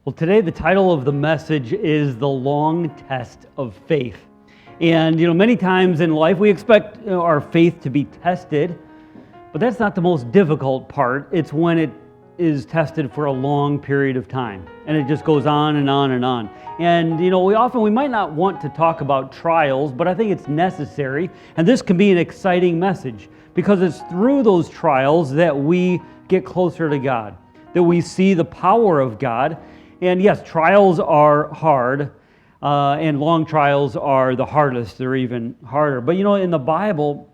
Well, today the title of the message is The Long Test of Faith. And, many times in life we expect our faith to be tested, but that's not the most difficult part. It's when it is tested for a long period of time, and it just goes on and on and on. And, we might not want to talk about trials, but I think it's necessary, and this can be an exciting message, because it's through those trials that we get closer to God, that we see the power of God. And yes, trials are hard, and long trials are the hardest. They're even harder. But in the Bible,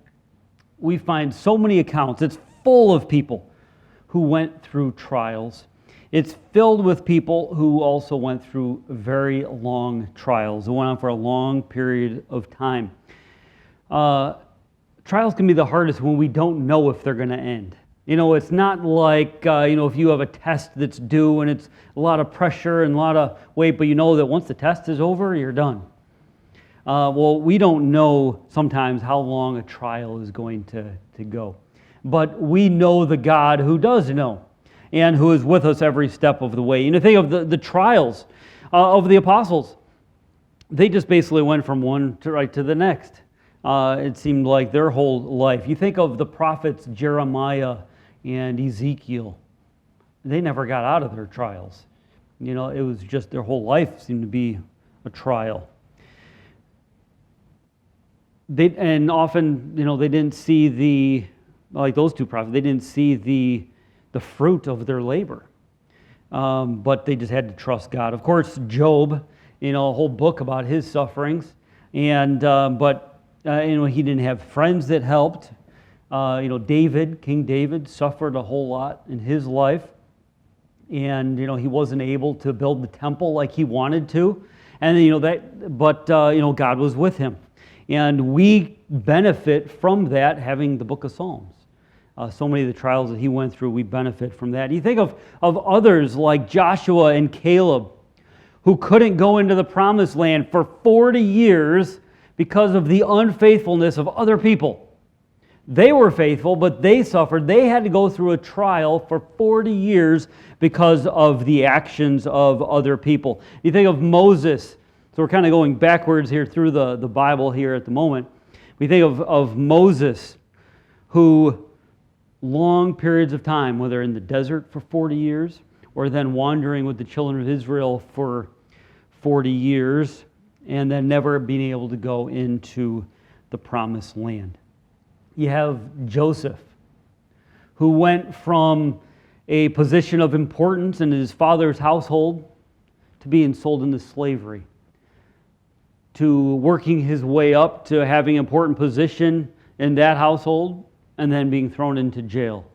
we find so many accounts. It's full of people who went through trials. It's filled with people who also went through very long trials. It went on for a long period of time. Trials can be the hardest when we don't know if they're going to end. It's not like, if you have a test that's due and it's a lot of pressure and a lot of weight, but you know that once the test is over, you're done. Well, we don't know sometimes how long a trial is going to go. But we know the God who does know and who is with us every step of the way. Think of the trials of the apostles. They just basically went from one to the next. It seemed like their whole life. You think of the prophets Jeremiah and Ezekiel. They never got out of their trials. It was just their whole life seemed to be a trial. And often, they didn't see like those two prophets, they didn't see the fruit of their labor. But they just had to trust God. Of course, Job, a whole book about his sufferings. And he didn't have friends that helped. King David suffered a whole lot in his life. And, he wasn't able to build the temple like he wanted to. And, God was with him. And we benefit from that, having the book of Psalms. So many of the trials that he went through, we benefit from that. You think of others like Joshua and Caleb, who couldn't go into the promised land for 40 years because of the unfaithfulness of other people. They were faithful, but they suffered. They had to go through a trial for 40 years because of the actions of other people. You think of Moses. So we're kind of going backwards here through the Bible here at the moment. We think of Moses, who long periods of time, whether in the desert for 40 years or then wandering with the children of Israel for 40 years, and then never being able to go into the promised land. You have Joseph, who went from a position of importance in his father's household to being sold into slavery, to working his way up to having an important position in that household, and then being thrown into jail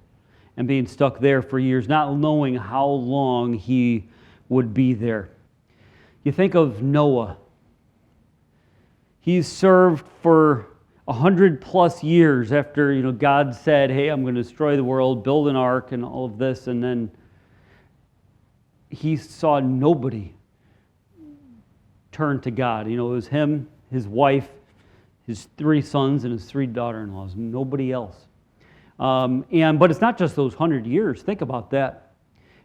and being stuck there for years, not knowing how long he would be there. You think of Noah. He's served for 100+ years after God said, hey, I'm going to destroy the world, build an ark and all of this, and then he saw nobody turn to God. It was him, his wife, his 3 sons, and his 3 daughter-in-laws, nobody else. But it's not just those 100 years. Think about that.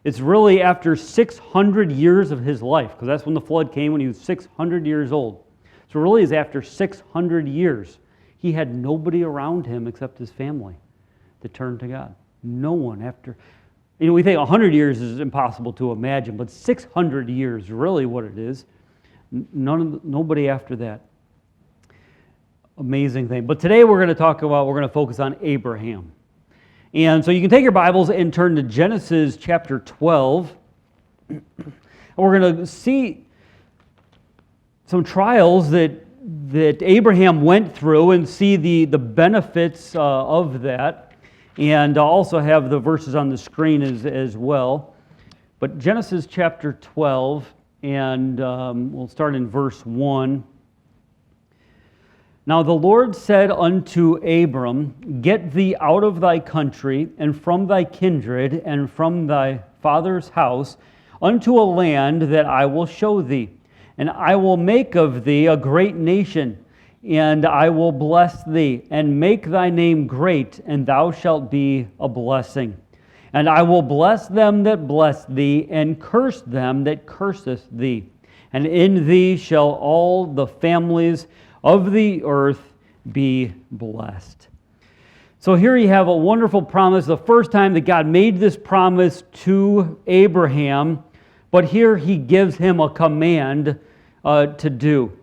It's really after 600 years of his life, because that's when the flood came, when he was 600 years old. So it really is after 600 years. He had nobody around him except his family that turned to God. No one after. We think 100 years is impossible to imagine, but 600 years is really what it is. Nobody after that. Amazing thing. But today we're going to focus on Abraham. And so you can take your Bibles and turn to Genesis chapter 12. And we're going to see some trials that Abraham went through and see the benefits of that. And I'll also have the verses on the screen as well. But Genesis chapter 12, and we'll start in verse 1. Now the Lord said unto Abram, Get thee out of thy country, and from thy kindred, and from thy father's house, unto a land that I will show thee. And I will make of thee a great nation, and I will bless thee, and make thy name great, and thou shalt be a blessing. And I will bless them that bless thee, and curse them that curseth thee. And in thee shall all the families of the earth be blessed. So here you have a wonderful promise, the first time that God made this promise to Abraham, but here he gives him a command to do.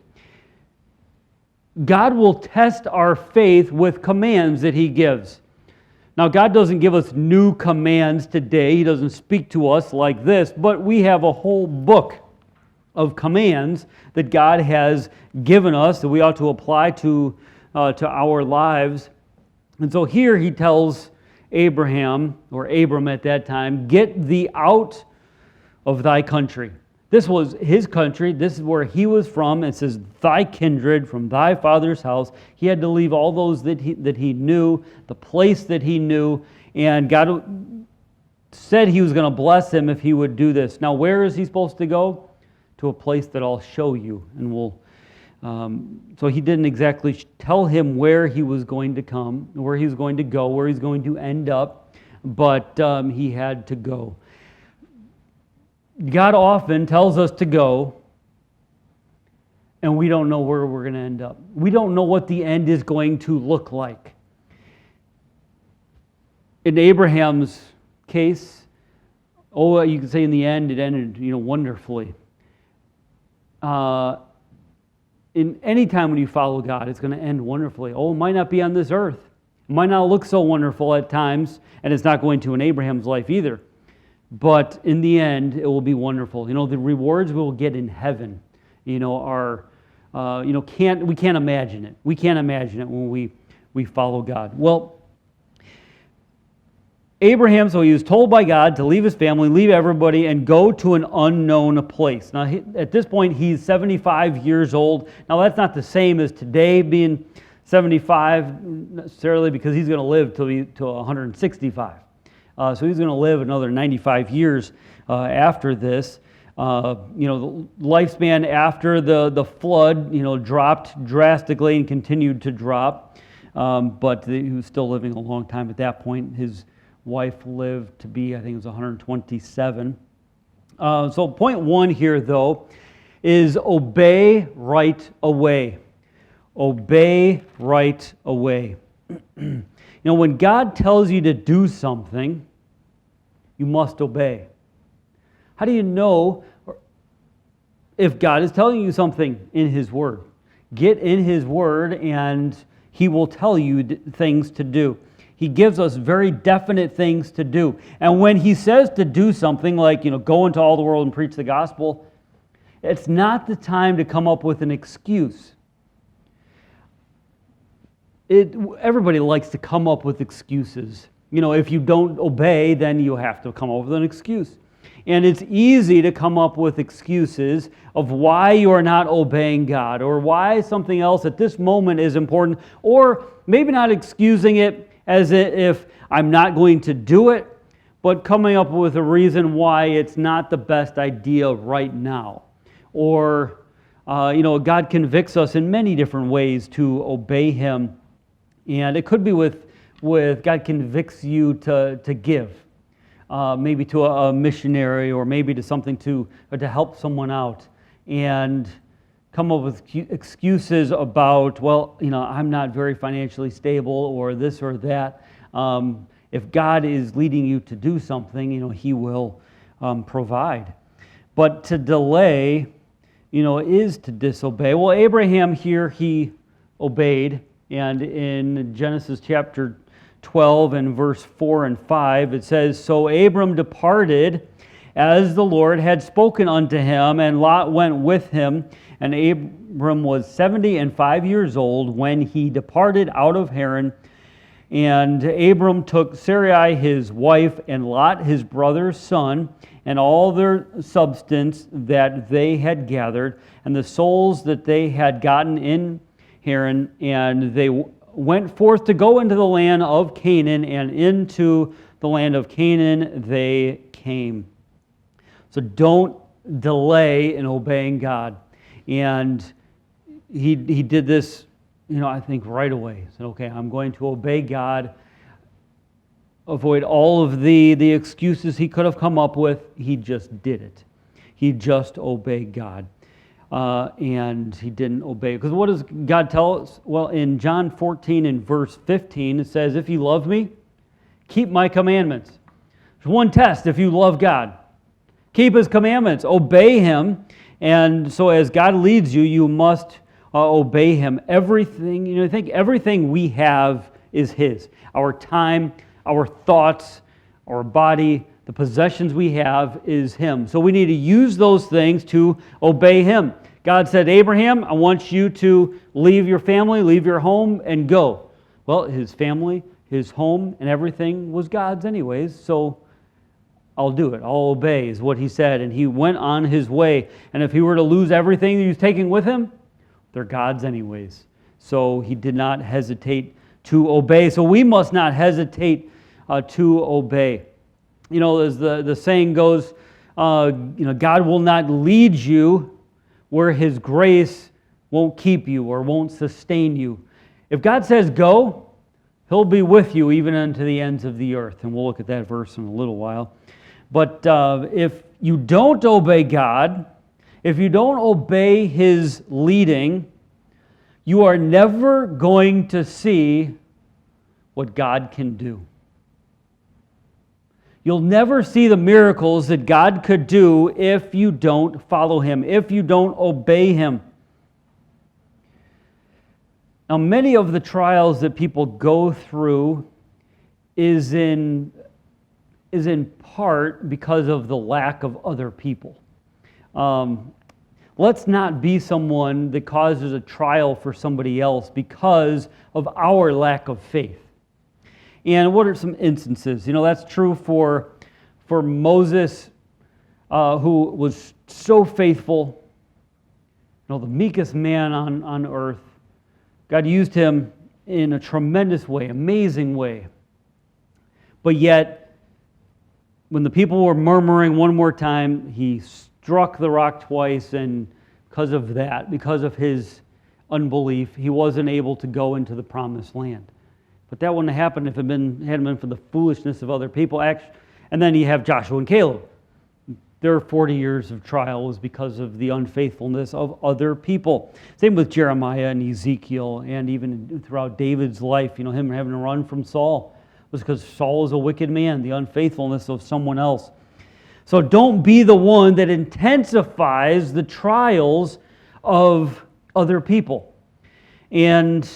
God will test our faith with commands that he gives. Now, God doesn't give us new commands today. He doesn't speak to us like this, but we have a whole book of commands that God has given us that we ought to apply to our lives. And so here he tells Abraham, or Abram at that time, get thee out of thy country. This was his country. This is where he was from. It says, thy kindred, from thy father's house. He had to leave all those that he knew, the place that he knew, and God said he was going to bless him if he would do this. Now, where is he supposed to go? To a place that I'll show you. And so he didn't exactly tell him where he was going to come, where he was going to go, where he's going to end up, but he had to go. God often tells us to go, and we don't know where we're going to end up. We don't know what the end is going to look like. In Abraham's case, you could say in the end it ended, wonderfully. In any time when you follow God, it's going to end wonderfully. It might not be on this earth. It might not look so wonderful at times, and it's not going to in Abraham's life either. But in the end, it will be wonderful. The rewards we will get in heaven, are, we can't imagine it. We can't imagine it when we follow God. Well, Abraham, so he was told by God to leave his family, leave everybody, and go to an unknown place. Now, at this point, he's 75 years old. Now, that's not the same as today being 75 necessarily, because he's going to live to 165. So he's going to live another 95 years after this. The lifespan after the flood, dropped drastically and continued to drop. But he was still living a long time at that point. His wife lived to be, I think it was 127. So point one here, though, is obey right away. Obey right away. When God tells you to do something, you must obey. How do you know if God is telling you something in His Word? Get in His Word and He will tell you things to do. He gives us very definite things to do. And when He says to do something like, go into all the world and preach the gospel, it's not the time to come up with an excuse. Everybody likes to come up with excuses. If you don't obey, then you have to come up with an excuse. And it's easy to come up with excuses of why you are not obeying God, or why something else at this moment is important, or maybe not excusing it as if I'm not going to do it, but coming up with a reason why it's not the best idea right now. Or, God convicts us in many different ways to obey Him. And it could be with God convicts you to give, maybe to a missionary, or maybe to something to help someone out, and come up with excuses about, I'm not very financially stable, or this or that. If God is leading you to do something, He will provide. But to delay, is to disobey. Well, Abraham here, he obeyed. And in Genesis chapter 12 and verse 4 and 5, it says, So Abram departed as the Lord had spoken unto him, and Lot went with him. And Abram was 75 years old when he departed out of Haran. And Abram took Sarai his wife, and Lot his brother's son, and all their substance that they had gathered, and the souls that they had gotten in Haran, and they went forth to go into the land of Canaan, and into the land of Canaan they came. So don't delay in obeying God. And he did this, I think right away. He said, okay, I'm going to obey God avoid all of the excuses he could have come up with. He just did it. He just obeyed God. And he didn't obey. Because what does God tell us? Well, in John 14 and verse 15, it says, if you love me, keep my commandments. There's one test if you love God. Keep his commandments. Obey him. And so as God leads you, you must obey him. Everything, I think everything we have is his. Our time, our thoughts, our body, the possessions we have is him. So we need to use those things to obey him. God said, Abraham, I want you to leave your family, leave your home, and go. Well, his family, his home, and everything was God's anyways, so I'll do it. I'll obey is what he said. And he went on his way. And if he were to lose everything he was taking with him, they're God's anyways. So he did not hesitate to obey. So we must not hesitate to obey. As the saying goes, God will not lead you where his grace won't keep you or won't sustain you. If God says go, he'll be with you even unto the ends of the earth. And we'll look at that verse in a little while. But if you don't obey God, if you don't obey his leading, you are never going to see what God can do. You'll never see the miracles that God could do if you don't follow him, if you don't obey him. Now, many of the trials that people go through is in part because of the lack of other people. Let's not be someone that causes a trial for somebody else because of our lack of faith. And what are some instances? That's true for Moses, who was so faithful, the meekest man on earth. God used him in a tremendous way, amazing way. But yet, when the people were murmuring one more time, he struck the rock twice, and because of that, because of his unbelief, he wasn't able to go into the promised land. But that wouldn't have happened if it hadn't been for the foolishness of other people. And then you have Joshua and Caleb. Their 40 years of trial was because of the unfaithfulness of other people. Same with Jeremiah and Ezekiel, and even throughout David's life, him having to run from Saul was because Saul was a wicked man, the unfaithfulness of someone else. So don't be the one that intensifies the trials of other people. And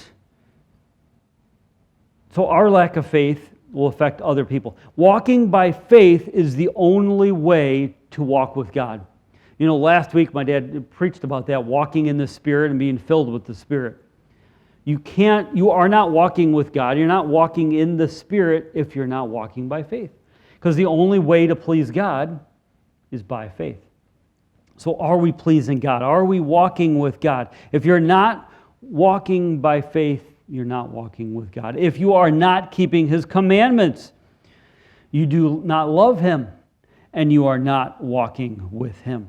so our lack of faith will affect other people. Walking by faith is the only way to walk with God. Last week my dad preached about that, walking in the Spirit and being filled with the Spirit. You are not walking with God. You're not walking in the Spirit if you're not walking by faith. Because the only way to please God is by faith. So are we pleasing God? Are we walking with God? If you're not walking by faith, you're not walking with God. If you are not keeping his commandments, you do not love him, and you are not walking with him.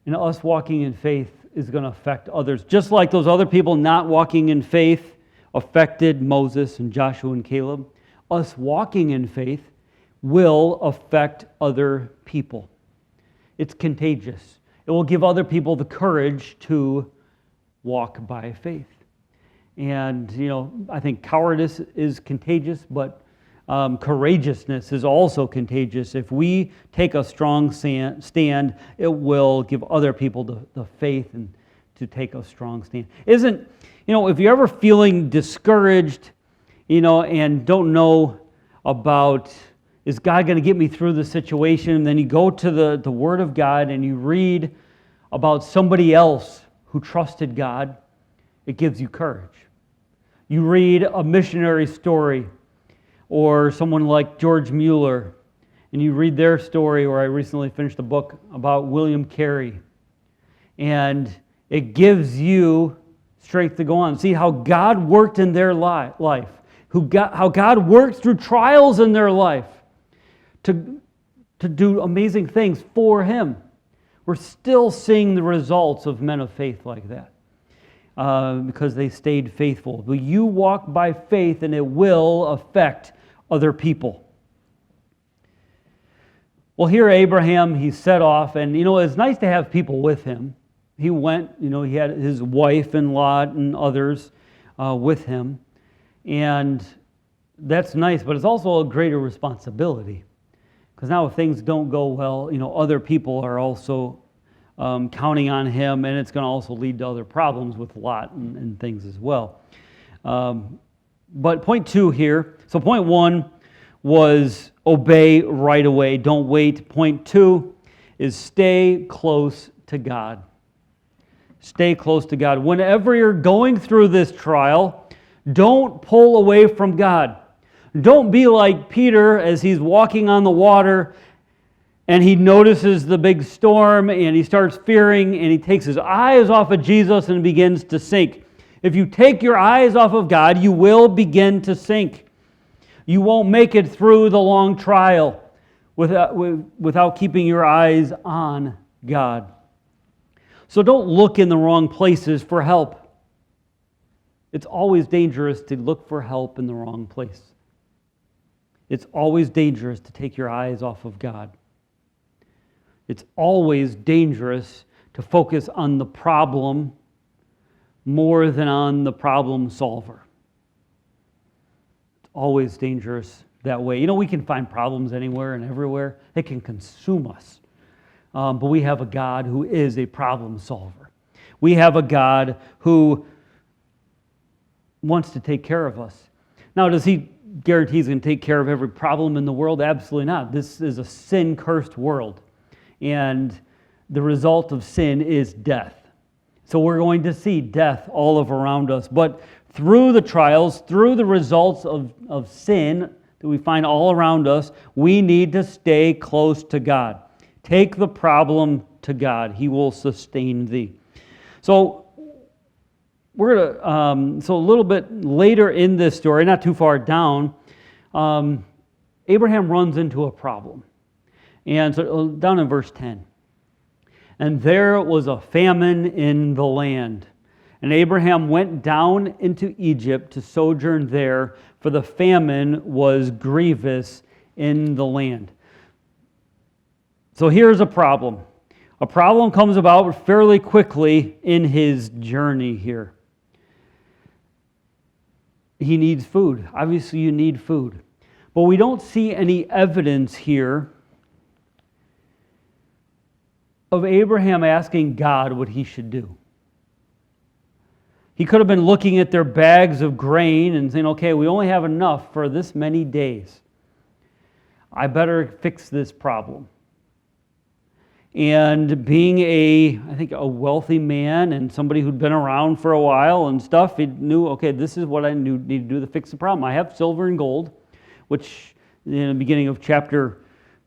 And us walking in faith is going to affect others. Just like those other people not walking in faith affected Moses and Joshua and Caleb, us walking in faith will affect other people. It's contagious. It will give other people the courage to walk by faith. And, I think cowardice is contagious, but courageousness is also contagious. If we take a strong stand, it will give other people the faith and to take a strong stand. If you're ever feeling discouraged, and don't know about, is God going to get me through the situation? And then you go to the Word of God and you read about somebody else who trusted God, it gives you courage. You read a missionary story or someone like George Mueller, and you read their story, or I recently finished a book about William Carey, and it gives you strength to go on. See how God worked in their life, how God worked through trials in their life to do amazing things for him. We're still seeing the results of men of faith like that. Because they stayed faithful. But you walk by faith, and it will affect other people. Well, here Abraham, he set off, and it's nice to have people with him. He went, he had his wife and Lot and others with him. And that's nice, but it's also a greater responsibility. Because now if things don't go well, other people are also counting on him, and it's going to also lead to other problems with Lot and things as well. But point 2 here, so point 1 was obey right away, don't wait. Point 2 is stay close to God. Stay close to God. Whenever you're going through this trial, don't pull away from God. Don't be like Peter as he's walking on the water and he notices the big storm and he starts fearing and he takes his eyes off of Jesus and begins to sink. If you take your eyes off of God, you will begin to sink. You won't make it through the long trial without keeping your eyes on God. So don't look in the wrong places for help. It's always dangerous to look for help in the wrong place. It's always dangerous to take your eyes off of God. It's always dangerous to focus on the problem more than on the problem solver. It's always dangerous that way. We can find problems anywhere and everywhere. They can consume us. But we have a God who is a problem solver. We have a God who wants to take care of us. Now, does he guarantee he's going to take care of every problem in the world? Absolutely not. This is a sin-cursed world. And the result of sin is death. So we're going to see death all around us. But through the trials, through the results of sin that we find all around us, we need to stay close to God. Take the problem to God. He will sustain thee. So we're going to, so a little bit later in this story, not too far down, Abraham runs into a problem. And so down in verse 10. And there was a famine in the land. And Abraham went down into Egypt to sojourn there, for the famine was grievous in the land. So here's a problem. A problem comes about fairly quickly in his journey here. He needs food. Obviously, you need food. But we don't see any evidence here of Abraham asking God what he should do. He could have been looking at their bags of grain and saying, okay, we only have enough for this many days. I better fix this problem. And being a wealthy man and somebody who'd been around for a while and stuff, he knew, okay, this is what I need to do to fix the problem. I have silver and gold, which in the beginning of chapter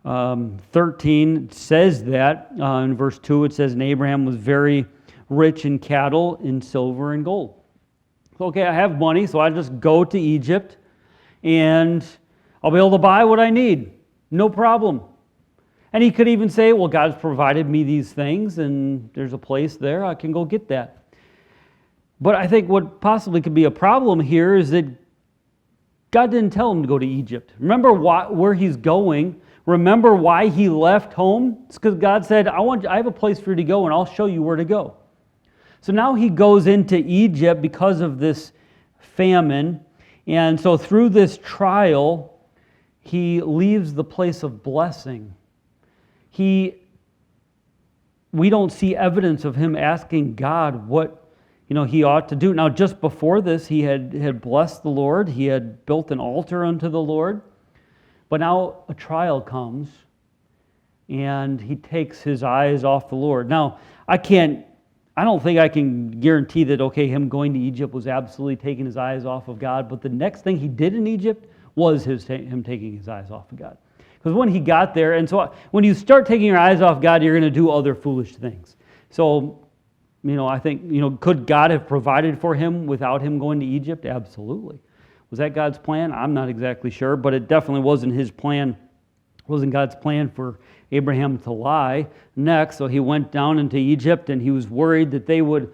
13 says that. In verse 2 it says, and Abraham was very rich in cattle, in silver and gold. So, okay, I have money, so I just go to Egypt and I'll be able to buy what I need. No problem. And he could even say, well, God's provided me these things and there's a place there, I can go get that. But I think what possibly could be a problem here is that God didn't tell him to go to Egypt. Remember where he's going. Remember why he left home? It's because God said, I have a place for you to go and I'll show you where to go. So now he goes into Egypt because of this famine. And so through this trial, he leaves the place of blessing. We don't see evidence of him asking God what he ought to do. Now, just before this, he had blessed the Lord. He had built an altar unto the Lord. But now a trial comes, and he takes his eyes off the Lord. Now, I don't think I can guarantee that, okay, him going to Egypt was absolutely taking his eyes off of God, but the next thing he did in Egypt was him taking his eyes off of God. Because when he got there, and so when you start taking your eyes off God, you're going to do other foolish things. So, I think, could God have provided for him without him going to Egypt? Absolutely. Was that God's plan? I'm not exactly sure, but it definitely wasn't his plan. It wasn't God's plan for Abraham to lie next. So he went down into Egypt, and he was worried that they would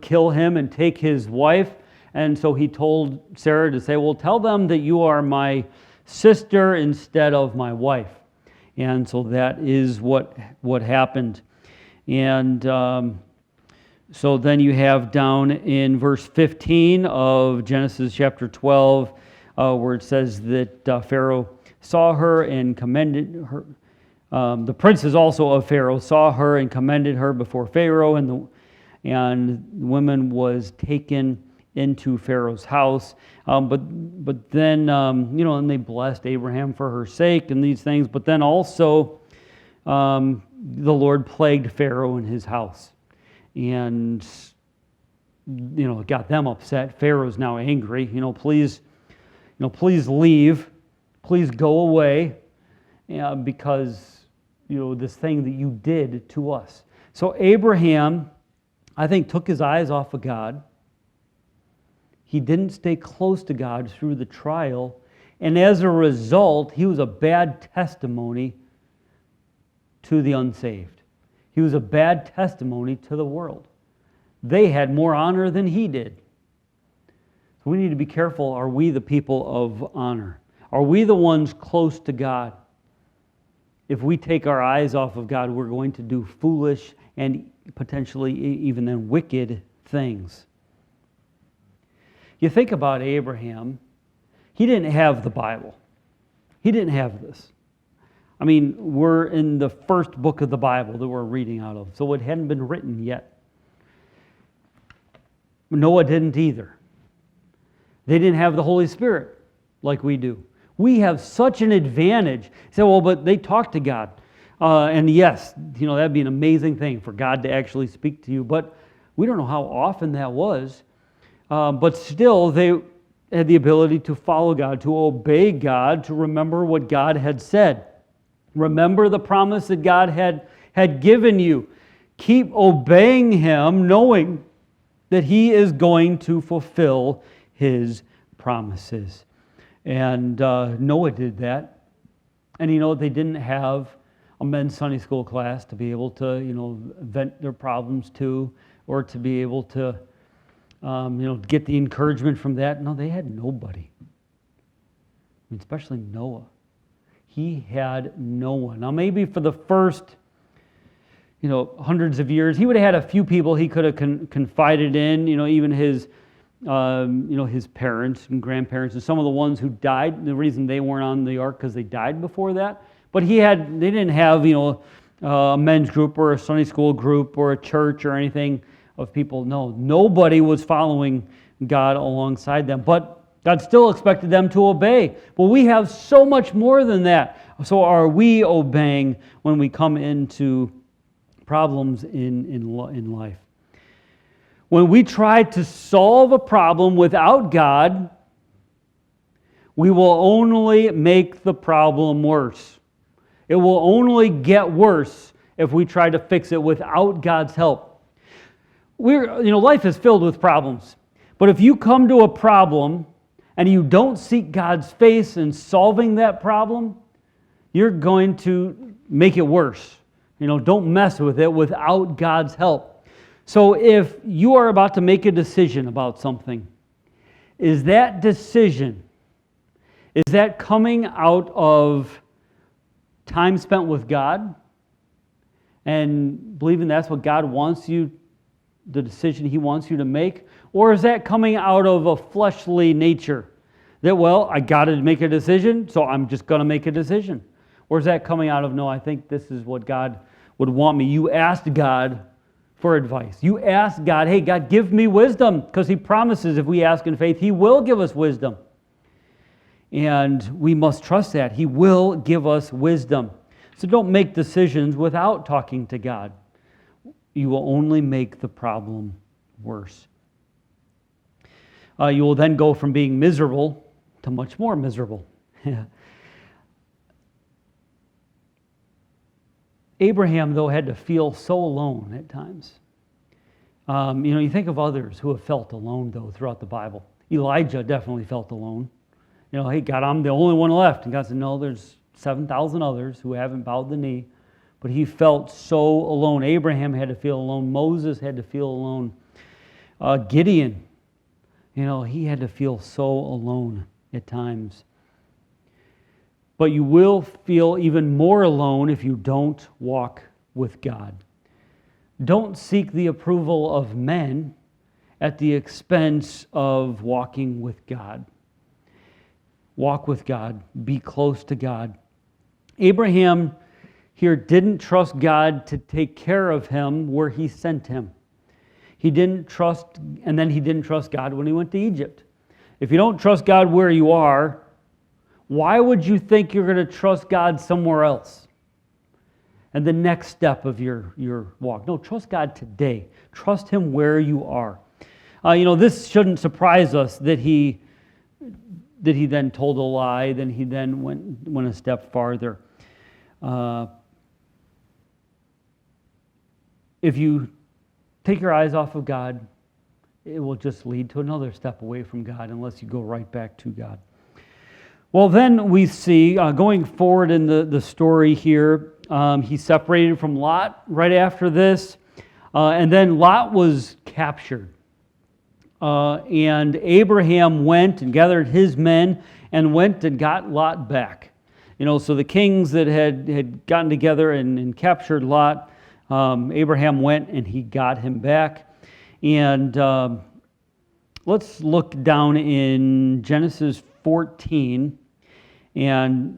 kill him and take his wife. And so he told Sarah to say, well, tell them that you are my sister instead of my wife. And so that is what happened. And so then you have down in verse 15 of Genesis chapter 12, where it says that Pharaoh saw her and commended her. The princes also of Pharaoh saw her and commended her before Pharaoh, and the woman was taken into Pharaoh's house. But then, and they blessed Abraham for her sake and these things. But then also, the Lord plagued Pharaoh and his house. And, it got them upset. Pharaoh's now angry. Please leave. Please go away. Because, this thing that you did to us. So Abraham, I think, took his eyes off of God. He didn't stay close to God through the trial. And as a result, he was a bad testimony to the unsaved. He was a bad testimony to the world. They had more honor than he did. So we need to be careful. Are we the people of honor? Are we the ones close to God? If we take our eyes off of God, we're going to do foolish and potentially even then wicked things. You think about Abraham, he didn't have the Bible. He didn't have this. I mean, we're in the first book of the Bible that we're reading out of, so it hadn't been written yet. Noah didn't either. They didn't have the Holy Spirit like we do. We have such an advantage. You say, well, but they talked to God. And yes, that'd be an amazing thing for God to actually speak to you. But we don't know how often that was. But still, they had the ability to follow God, to obey God, to remember what God had said. Remember the promise that God had given you. Keep obeying Him, knowing that He is going to fulfill His promises. And Noah did that. And they didn't have a men's Sunday school class to be able to, vent their problems to, or to be able to, get the encouragement from that. No, they had nobody. Especially Noah. He had no one. Now maybe for the first, hundreds of years, he would have had a few people he could have confided in, even his parents and grandparents, and some of the ones who died. The reason they weren't on the ark because they died before that. But they didn't have, a men's group or a Sunday school group or a church or anything of people. No, nobody was following God alongside them. But God still expected them to obey. But we have so much more than that. So are we obeying when we come into problems in life? When we try to solve a problem without God, we will only make the problem worse. It will only get worse if we try to fix it without God's help. Life is filled with problems. But if you come to a problem and you don't seek God's face in solving that problem, you're going to make it worse. Don't mess with it without God's help. So if you are about to make a decision about something, is that decision, is that coming out of time spent with God and believing that's what God wants you, the decision He wants you to make? Or is that coming out of a fleshly nature? That, I got to make a decision, so I'm just going to make a decision. Or is that coming out of, no, I think this is what God would want me. You asked God for advice. You ask God, hey, God, give me wisdom, because He promises if we ask in faith, He will give us wisdom. And we must trust that. He will give us wisdom. So don't make decisions without talking to God. You will only make the problem worse. You will then go from being miserable to much more miserable. Abraham, though, had to feel so alone at times. You think of others who have felt alone, though, throughout the Bible. Elijah definitely felt alone. Hey, God, I'm the only one left. And God said, no, there's 7,000 others who haven't bowed the knee. But he felt so alone. Abraham had to feel alone. Moses had to feel alone. Gideon, he had to feel so alone at times. but you will feel even more alone if you don't walk with God. Don't seek the approval of men at the expense of walking with God. Walk with God. Be close to God. Abraham here didn't trust God to take care of him where he sent him. He didn't trust God when he went to Egypt. If you don't trust God where you are, why would you think you're going to trust God somewhere else? And the next step of your walk. No, trust God today. Trust Him where you are. This shouldn't surprise us that he then told a lie, then he then went a step farther. If you take your eyes off of God, it will just lead to another step away from God unless you go right back to God. Well, then we see, going forward in the story here, he separated from Lot right after this, and then Lot was captured. And Abraham went and gathered his men and went and got Lot back. So the kings that had gotten together and captured Lot, Abraham went and he got him back. And let's look down in Genesis 14 and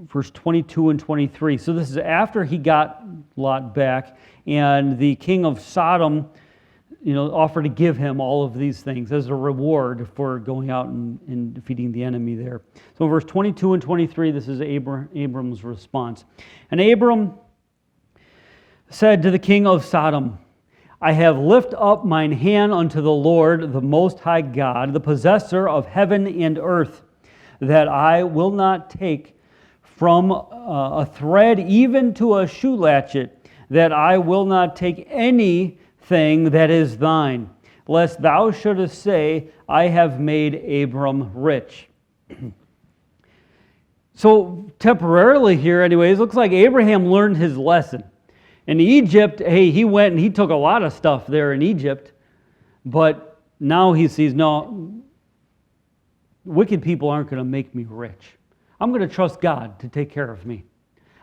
verse 22 and 23. So this is after he got Lot back, and the king of Sodom offered to give him all of these things as a reward for going out and defeating the enemy there. So in verse 22 and 23, this is Abram's response. And Abram said to the king of Sodom, I have lifted up mine hand unto the Lord, the Most High God, the possessor of heaven and earth, that I will not take from a thread even to a shoe latchet, that I will not take anything that is thine, lest thou shouldest say, I have made Abram rich. So temporarily here anyways, looks like Abraham learned his lesson. In Egypt, he went and he took a lot of stuff there in Egypt, but now he sees, no, wicked people aren't going to make me rich. I'm going to trust God to take care of me.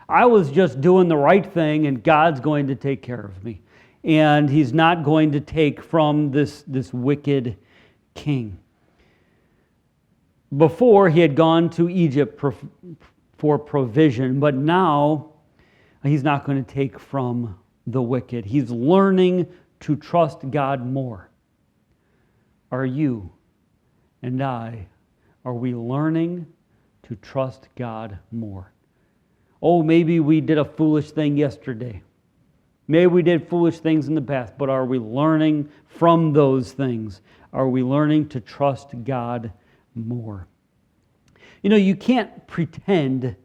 I was just doing the right thing, and God's going to take care of me. And He's not going to take from this wicked king. Before, he had gone to Egypt for provision, but now he's not going to take from the wicked. He's learning to trust God more. Are you and I, are we learning to trust God more? Oh, maybe we did a foolish thing yesterday. Maybe we did foolish things in the past, but are we learning from those things? Are we learning to trust God more? You can't pretend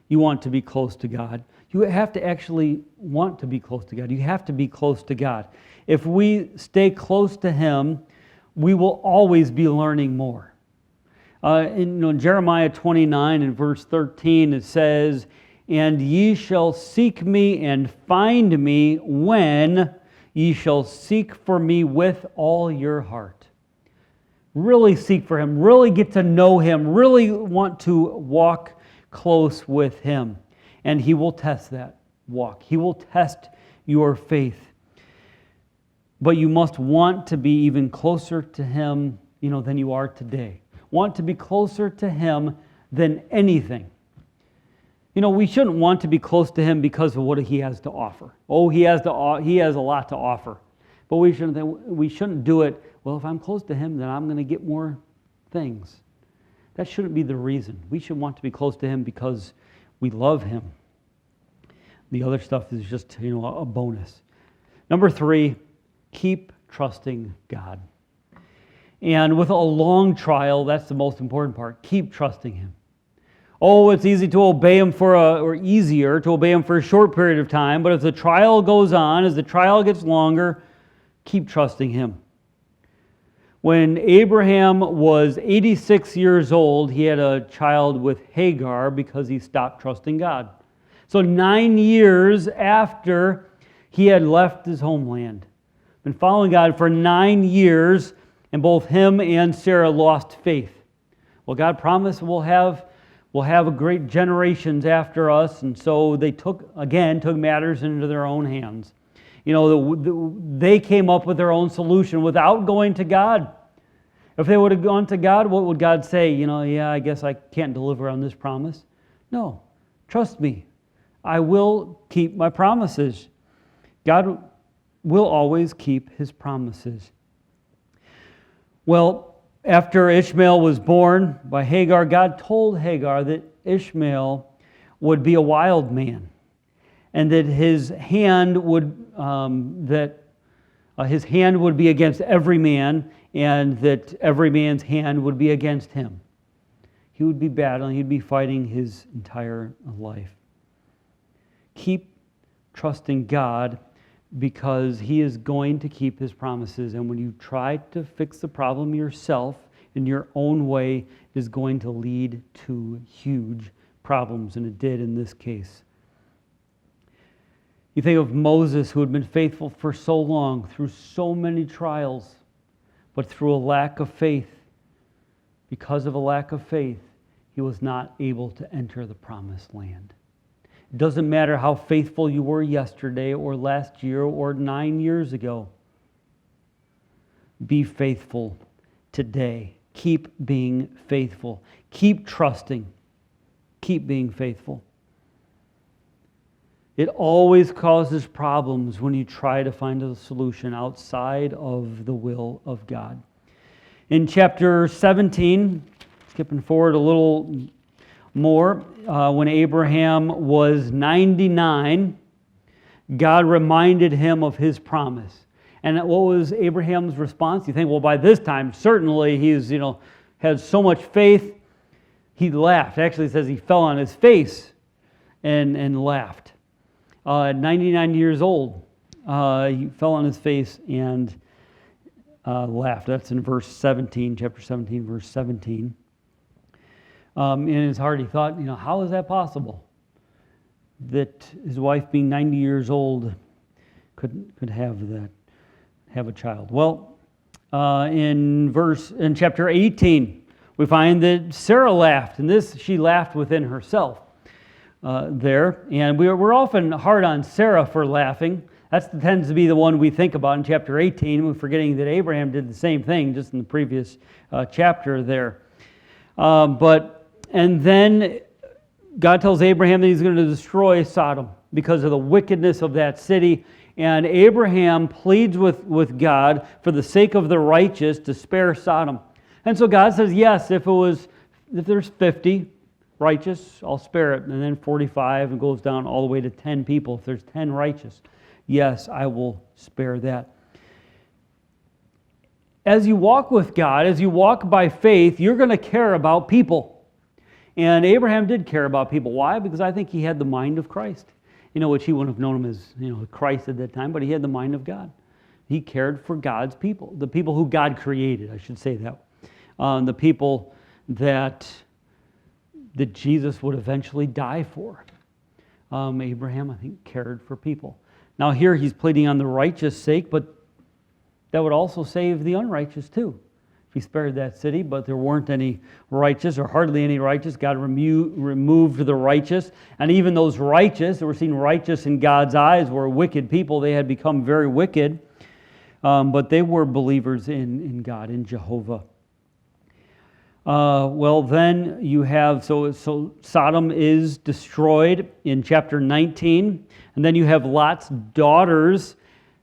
you want to be close to God. You have to actually want to be close to God. You have to be close to God. If we stay close to Him, we will always be learning more. In Jeremiah 29 and verse 13, it says, and ye shall seek me and find me when ye shall seek for me with all your heart. Really seek for Him. Really get to know Him. Really want to walk close with Him. And He will test that walk. He will test your faith. But you must want to be even closer to Him, than you are today. Want to be closer to Him than anything. We shouldn't want to be close to Him because of what He has to offer. Oh, He has a lot to offer. But we shouldn't do it, well, if I'm close to Him, then I'm going to get more things. That shouldn't be the reason. We should want to be close to Him because we love Him. The other stuff is just, a bonus. Number 3, keep trusting God. And with a long trial, that's the most important part. Keep trusting Him. Oh, it's easy to obey Him easier to obey Him for a short period of time, but as the trial goes on, as the trial gets longer, keep trusting Him. When Abraham was 86 years old, he had a child with Hagar because he stopped trusting God. So 9 years after he had left his homeland, been following God for 9 years, and both him and Sarah lost faith. Well, God promised we'll have We'll have a great generations after us. And so they took matters into their own hands. They came up with their own solution without going to God. If they would have gone to God, what would God say? Yeah, I guess I can't deliver on this promise. No, trust me. I will keep my promises. God will always keep His promises. Well, after Ishmael was born by Hagar, God told Hagar that Ishmael would be a wild man, and that his hand would be against every man, and that every man's hand would be against him. He would be battling, he'd be fighting his entire life. Keep trusting God, because He is going to keep His promises. And when you try to fix the problem yourself in your own way, it is going to lead to huge problems, and it did in this case. You think of Moses, who had been faithful for so long, through so many trials, but through a lack of faith, because of a lack of faith, he was not able to enter the promised land. It doesn't matter how faithful you were yesterday or last year or 9 years ago. Be faithful today. Keep being faithful. Keep trusting. Keep being faithful. It always causes problems when you try to find a solution outside of the will of God. In chapter 17, skipping forward a little more, when Abraham was 99, God reminded him of His promise. And what was Abraham's response? You think, well, by this time, certainly he's, had so much faith, he laughed. Actually, it says he fell on his face and laughed. At 99 years old, he fell on his face and laughed. That's in verse 17, chapter 17, verse 17. In his heart, he thought, how is that possible? That his wife, being 90 years old, could have a child. Well, in chapter 18, we find that Sarah laughed, and she laughed within herself there. And we're often hard on Sarah for laughing. That tends to be the one we think about in chapter 18. We're forgetting that Abraham did the same thing just in the previous chapter there. And then God tells Abraham that He's going to destroy Sodom because of the wickedness of that city. And Abraham pleads with God for the sake of the righteous to spare Sodom. And so God says, yes, if there's 50 righteous, I'll spare it. And then 45, and goes down all the way to 10 people. If there's 10 righteous, yes, I will spare that. As you walk with God, as you walk by faith, you're going to care about people. And Abraham did care about people. Why? Because I think he had the mind of Christ. Which he wouldn't have known him as, Christ at that time, but he had the mind of God. He cared for God's people, the people who God created, I should say that. The people that Jesus would eventually die for. Abraham, I think, cared for people. Now here he's pleading on the righteous sake, but that would also save the unrighteous too. If He spared that city, but there weren't any righteous, or hardly any righteous, God removed the righteous. And even those righteous that were seen righteous in God's eyes were wicked people. They had become very wicked, but they were believers in God, in Jehovah. Well, then you have, so Sodom is destroyed in chapter 19, and then you have Lot's daughters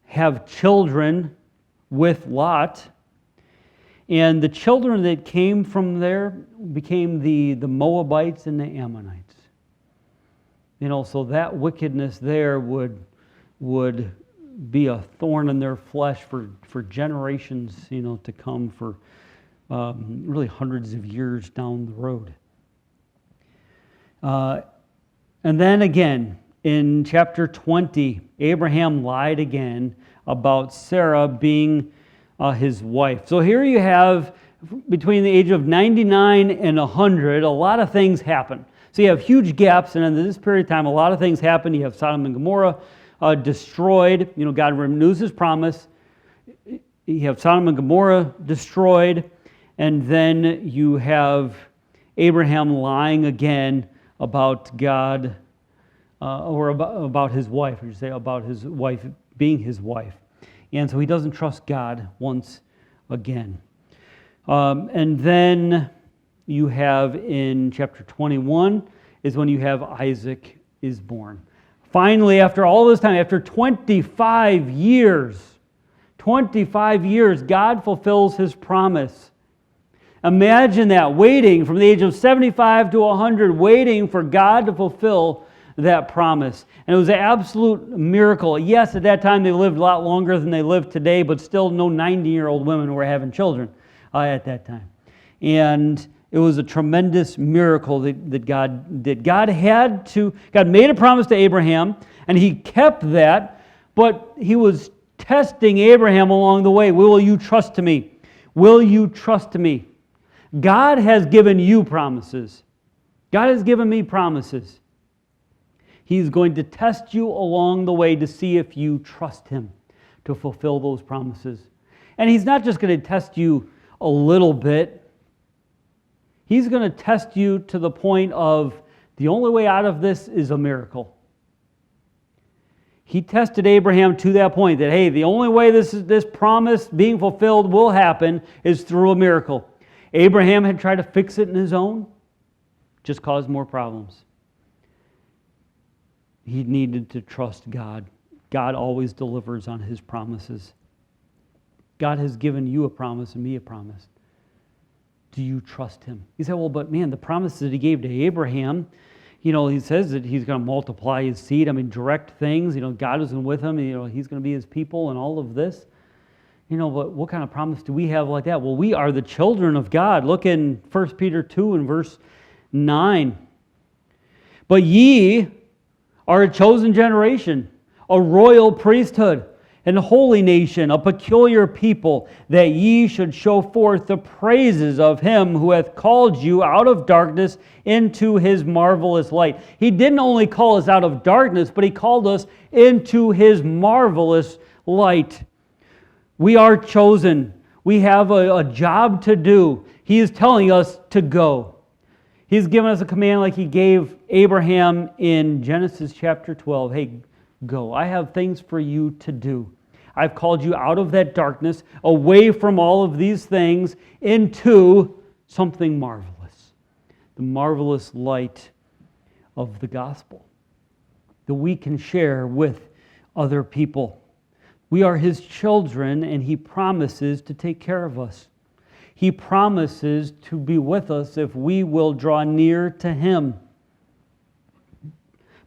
have children with Lot. And the children that came from there became the Moabites and the Ammonites. So that wickedness there would be a thorn in their flesh for generations, to come, for really hundreds of years down the road. And then again, in chapter 20, Abraham lied again about Sarah being his wife. So here you have, between the age of 99 and 100, a lot of things happen. So you have huge gaps, and in this period of time, a lot of things happen. You have Sodom and Gomorrah destroyed. God renews His promise. You have Sodom and Gomorrah destroyed, and then you have Abraham lying again about God, or about his wife, I should say, about his wife being his wife. And so he doesn't trust God once again. And then you have in chapter 21 is when you have Isaac is born. Finally, after all this time, after 25 years, God fulfills his promise. Imagine that, waiting from the age of 75 to 100, waiting for God to fulfill that promise. And it was an absolute miracle. Yes, at that time they lived a lot longer than they live today, but still no 90-year-old women were having children at that time. And it was a tremendous miracle that God did. God made a promise to Abraham, and he kept that, but he was testing Abraham along the way. Will you trust me? Will you trust me? God has given you promises. God has given me promises. He's going to test you along the way to see if you trust him to fulfill those promises. And he's not just going to test you a little bit. He's going to test you to the point of the only way out of this is a miracle. He tested Abraham to that point that, hey, the only way this promise being fulfilled will happen is through a miracle. Abraham had tried to fix it in his own, just caused more problems. He needed to trust God. God always delivers on his promises. God has given you a promise and me a promise. Do you trust him? You say, well, but man, the promise that he gave to Abraham, he says that he's going to multiply his seed. Direct things. God is with him. He's going to be his people and all of this. But what kind of promise do we have like that? Well, we are the children of God. Look in 1 Peter 2 and verse 9. But ye are a chosen generation, a royal priesthood, and a holy nation, a peculiar people, that ye should show forth the praises of him who hath called you out of darkness into his marvelous light. He didn't only call us out of darkness, but he called us into his marvelous light. We are chosen. We have a job to do. He is telling us to go. He's given us a command like he gave Abraham in Genesis chapter 12. Hey, go. I have things for you to do. I've called you out of that darkness, away from all of these things, into something marvelous. The marvelous light of the gospel that we can share with other people. We are his children, and he promises to take care of us. He promises to be with us if we will draw near to him.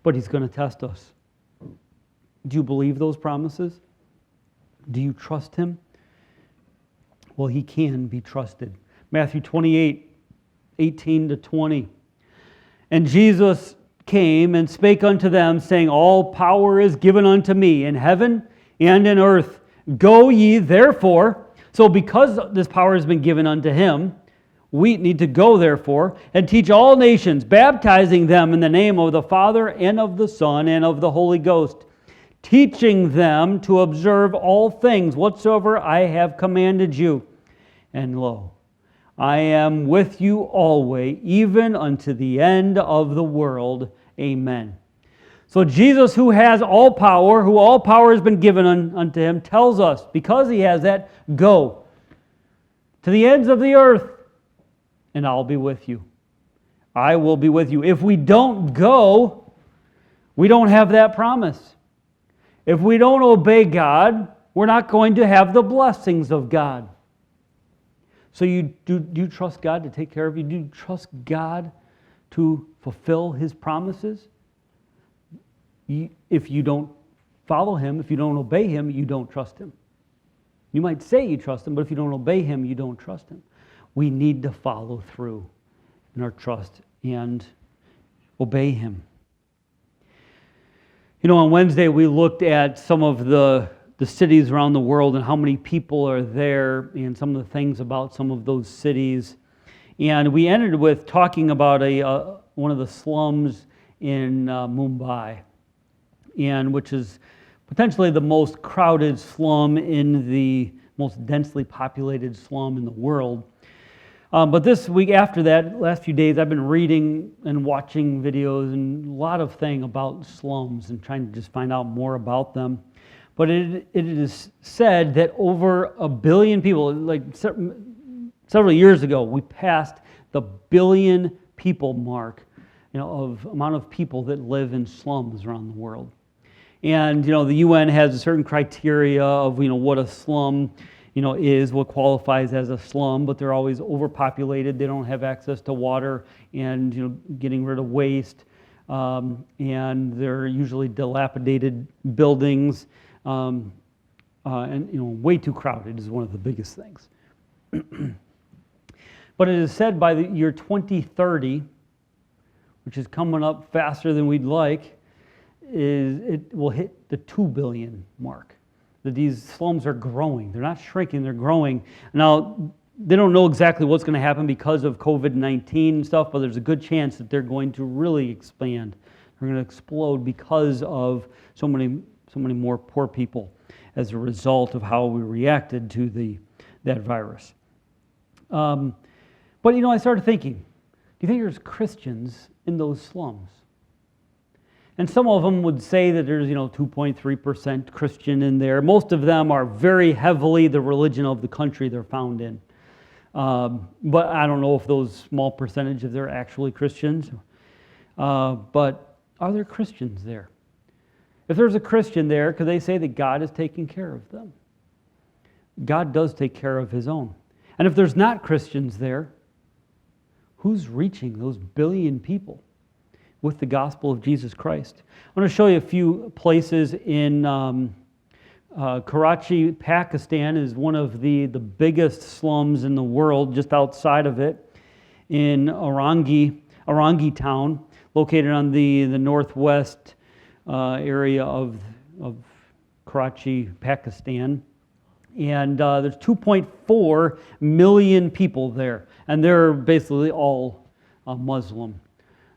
But he's going to test us. Do you believe those promises? Do you trust him? Well, he can be trusted. Matthew 28, 18 to 20. And Jesus came and spake unto them, saying, all power is given unto me in heaven and in earth. Go ye therefore. So because this power has been given unto him, we need to go therefore and teach all nations, baptizing them in the name of the Father and of the Son and of the Holy Ghost, teaching them to observe all things whatsoever I have commanded you. And lo, I am with you always, even unto the end of the world. Amen. So Jesus, who has all power, who all power has been given unto him, tells us, because he has that, go to the ends of the earth, and I'll be with you. I will be with you. If we don't go, we don't have that promise. If we don't obey God, we're not going to have the blessings of God. So do you trust God to take care of you? Do you trust God to fulfill his promises? If you don't follow him, if you don't obey him, you don't trust him. You might say you trust him, but if you don't obey him, you don't trust him. We need to follow through in our trust and obey him. On Wednesday we looked at some of the cities around the world and how many people are there and some of the things about some of those cities. And we ended with talking about one of the slums in Mumbai, and which is potentially the most crowded slum in the most densely populated slum in the world. But this week after that, last few days, I've been reading and watching videos and a lot of things about slums and trying to just find out more about them. But it is said that over 1 billion people, like several years ago, we passed the 1 billion people mark, of amount of people that live in slums around the world. And, the UN has a certain criteria of, what a slum, is, what qualifies as a slum, but they're always overpopulated. They don't have access to water and, getting rid of waste. And they're usually dilapidated buildings. And, way too crowded is one of the biggest things. But it is said by the year 2030, which is coming up faster than we'd like, it will hit the 2 billion mark. That these slums are growing. They're not shrinking, they're growing. Now, they don't know exactly what's going to happen because of COVID-19 and stuff, but there's a good chance that they're going to really expand. They're going to explode because of so many more poor people as a result of how we reacted to that virus. But I started thinking, do you think there's Christians in those slums? And some of them would say that there's 2.3% Christian in there. Most of them are very heavily the religion of the country they're found in. But I don't know if those small percentage of they're actually Christians. But are there Christians there? If there's a Christian there, could they say that God is taking care of them? God does take care of His own. And if there's not Christians there, who's reaching those 1 billion people with the gospel of Jesus Christ? I want to show you a few places in Karachi, Pakistan is one of the biggest slums in the world, just outside of it, in Orangi town, located on the northwest area of Karachi, Pakistan. And there's 2.4 million people there, and they're basically all Muslim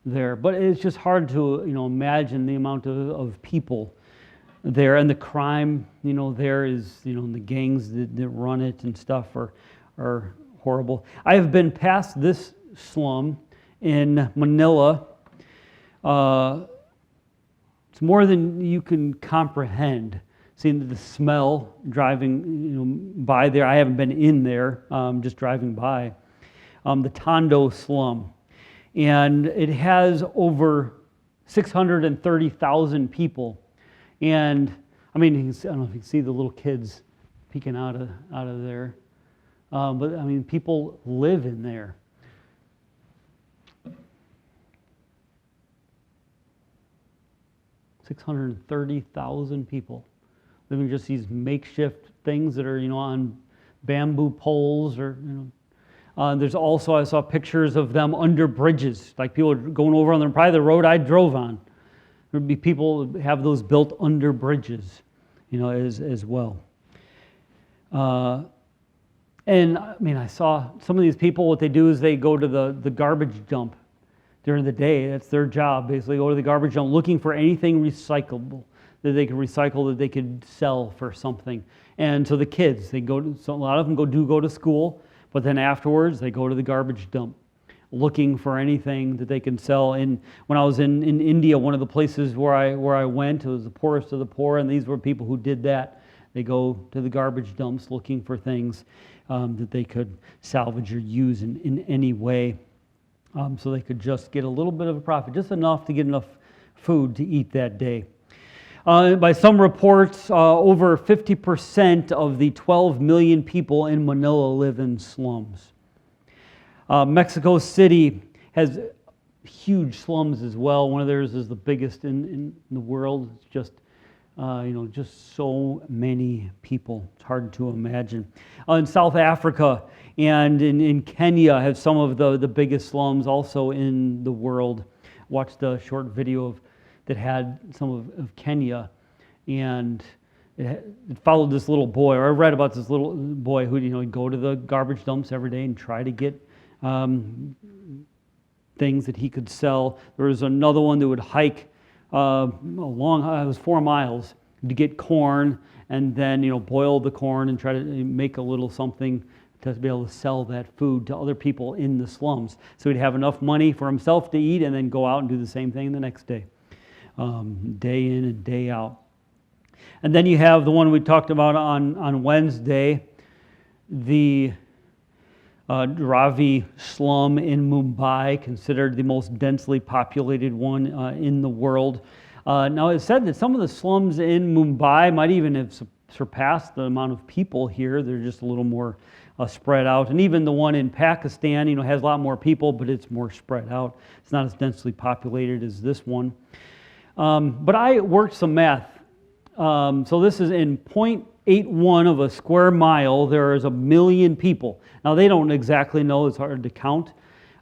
there. But it's just hard to imagine the amount of people there, and the crime there is the gangs that run it and stuff are horrible. I have been past this slum in Manila. It's more than you can comprehend. Seeing the smell driving by there. I haven't been in there, just driving by. The Tondo slum. And it has over 630,000 people. And I don't know if you can see the little kids peeking out of there. But people live in there. $630,000 people living just these makeshift things that are on bamboo poles or there's also, I saw pictures of them under bridges, like people are going over on probably the road I drove on. There'd be people have those built under bridges, as well. And I saw some of these people, what they do is they go to the garbage dump during the day. That's their job, basically, go to the garbage dump looking for anything recyclable that they could recycle, that they could sell for something. And so the kids, a lot of them go to school, but then afterwards they go to the garbage dump looking for anything that they can sell. And when I was in India, one of the places where I went, it was the poorest of the poor, and these were people who did that. They go to the garbage dumps looking for things that they could salvage or use in any way, so they could just get a little bit of a profit, just enough to get enough food to eat that day. By some reports, over 50% of the 12 million people in Manila live in slums. Mexico City has huge slums as well. One of theirs is the biggest in the world. It's just, just so many people. It's hard to imagine. In South Africa and in Kenya have some of the biggest slums also in the world. Watched a short video that had some of Kenya, and it followed this little boy, or I read about this little boy who would go to the garbage dumps every day and try to get things that he could sell. There was another one that would hike it was 4 miles to get corn, and then boil the corn and try to make a little something to be able to sell that food to other people in the slums. So he'd have enough money for himself to eat and then go out and do the same thing the next day, day in and day out. And then you have the one we talked about on Wednesday, the Ravi slum in Mumbai, considered the most densely populated one in the world. Now it's said that some of the slums in Mumbai might even have surpassed the amount of people here. They're just a little more spread out. And even the one in Pakistan, has a lot more people, but it's more spread out. It's not as densely populated as this one. But I worked some math. So this is in 0.81 of a square mile, there is 1 million people. Now they don't exactly know, it's hard to count.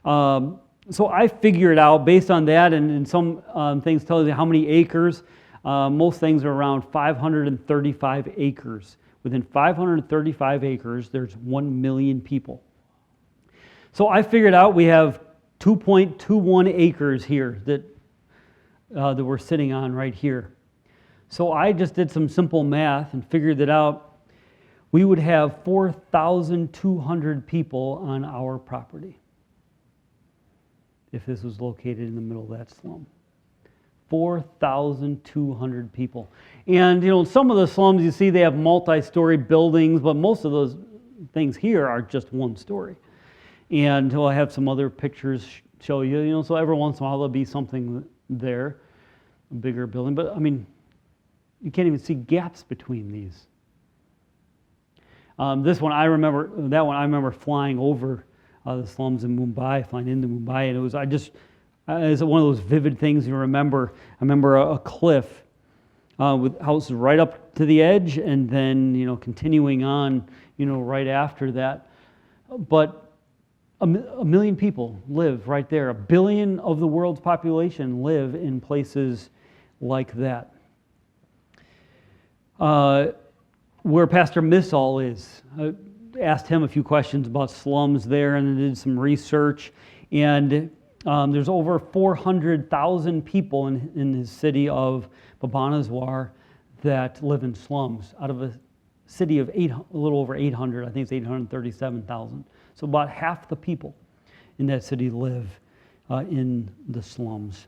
So I figured out based on that, and some things tell you how many acres. Most things are around 535 acres. Within 535 acres, there's 1 million people. So I figured out we have 2.21 acres here that we're sitting on right here. So I just did some simple math and figured it out. We would have 4,200 people on our property if this was located in the middle of that slum. 4,200 people. And some of the slums you see they have multi-story buildings, but most of those things here are just one story. And I'll have some other pictures show you, so every once in a while there'll be something there, a bigger building. But you can't even see gaps between these. That one I remember flying over the slums in Mumbai, flying into Mumbai, and it's one of those vivid things you remember. I remember a cliff with houses right up to the edge, and then continuing on, right after that. But a million people live right there. 1 billion of the world's population live in places like that. Where Pastor Missall is, I asked him a few questions about slums there, and did some research, and there's over 400,000 people in the city of Bhubaneswar that live in slums, out of a city of a little over 800, I think it's 837,000. So about half the people in that city live in the slums.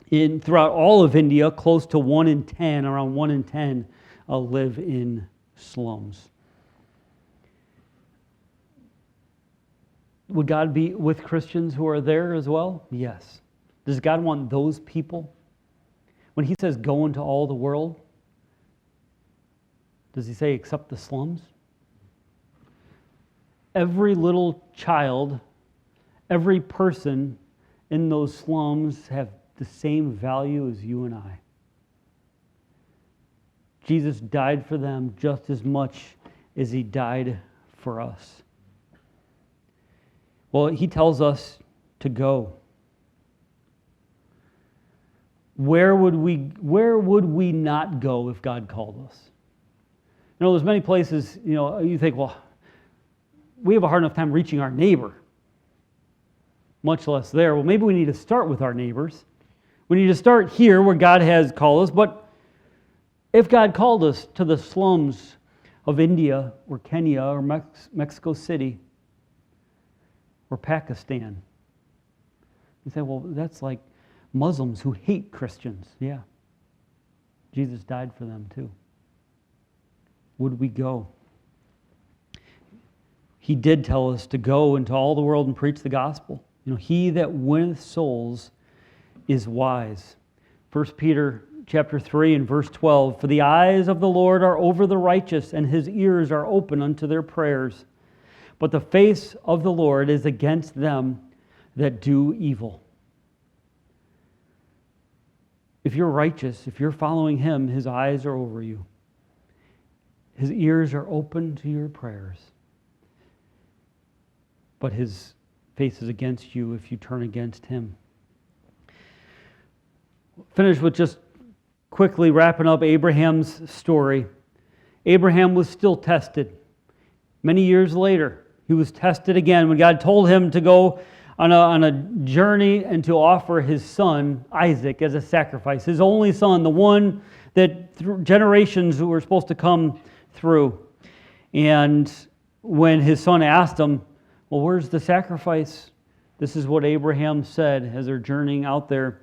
Throughout all of India, close to 1 in 10, around 1 in 10, live in slums. Would God be with Christians who are there as well? Yes. Does God want those people? When he says go into all the world, does he say except the slums? Every little child, every person in those slums have the same value as you and I. Jesus died for them just as much as he died for us. Well, he tells us to go. Where would we not go if God called us? There's many places, you think, well, we have a hard enough time reaching our neighbor, much less there. Well, maybe we need to start with our neighbors. We need to start here where God has called us, but if God called us to the slums of India or Kenya or Mexico City or Pakistan, you say, well, that's like Muslims who hate Christians. Yeah. Jesus died for them too. Would we go? He did tell us to go into all the world and preach the gospel. He that winneth souls is wise. 1 Peter chapter 3 and verse 12, for the eyes of the Lord are over the righteous, and his ears are open unto their prayers. But the face of the Lord is against them that do evil. If you're righteous, if you're following him, his eyes are over you. His ears are open to your prayers. But his face is against you if you turn against him. Finish with just quickly wrapping up Abraham's story. Abraham was still tested. Many years later, he was tested again when God told him to go on a journey and to offer his son, Isaac, as a sacrifice. His only son, the one that generations who were supposed to come through. And when his son asked him, well, where's the sacrifice? This is what Abraham said as they're journeying out there.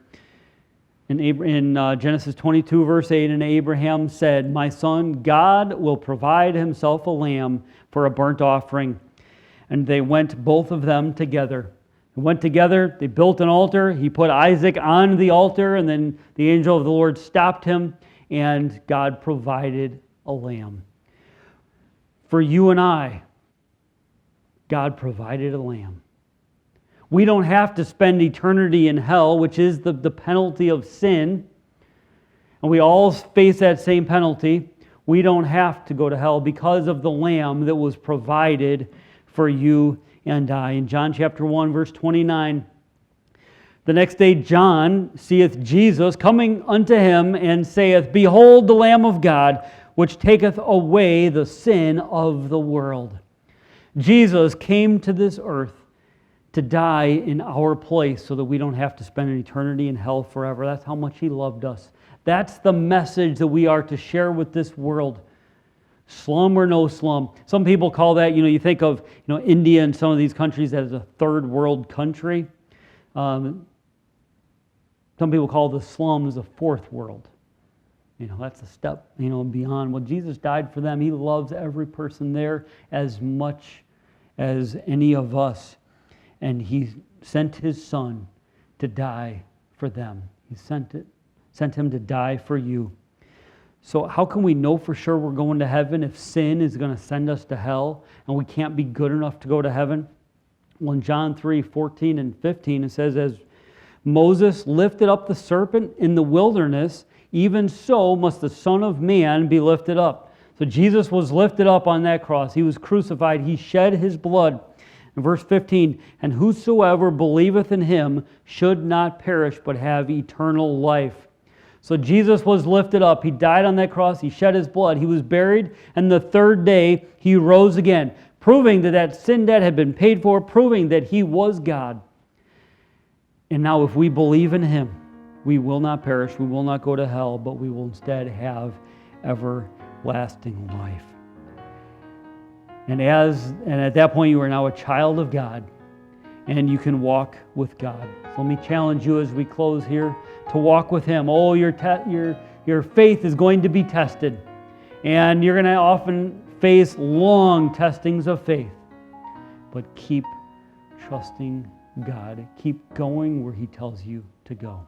In Genesis 22, verse 8, and Abraham said, my son, God will provide himself a lamb for a burnt offering. And they went, both of them, together. They went together, they built an altar. He put Isaac on the altar, and then the angel of the Lord stopped him, and God provided a lamb. For you and I, God provided a lamb. We don't have to spend eternity in hell, which is the penalty of sin. And we all face that same penalty. We don't have to go to hell because of the lamb that was provided for you and I. In John chapter 1, verse 29, the next day John seeth Jesus coming unto him and saith, behold the Lamb of God, which taketh away the sin of the world. Jesus came to this earth to die in our place so that we don't have to spend an eternity in hell forever. That's how much He loved us. That's the message that we are to share with this world. Slum or no slum. Some people call that, you think of India and some of these countries as a third world country. Some people call the slums a fourth world. That's a step, beyond. Well, Jesus died for them. He loves every person there as much as any of us. And He sent His Son to die for them. He sent Him to die for you. So how can we know for sure we're going to heaven if sin is going to send us to hell and we can't be good enough to go to heaven? Well, in John 3, 14 and 15, it says, as Moses lifted up the serpent in the wilderness, even so must the Son of Man be lifted up. So Jesus was lifted up on that cross. He was crucified. He shed His blood. In verse 15, and whosoever believeth in Him should not perish but have eternal life. So Jesus was lifted up. He died on that cross. He shed His blood. He was buried. And the third day He rose again, proving that sin debt had been paid for, proving that He was God. And now if we believe in Him, we will not perish. We will not go to hell, but we will instead have everlasting life. And at that point, you are now a child of God, and you can walk with God. So let me challenge you as we close here to walk with Him. Oh, your faith is going to be tested, and you're going to often face long testings of faith. But keep trusting God. Keep going where He tells you to go.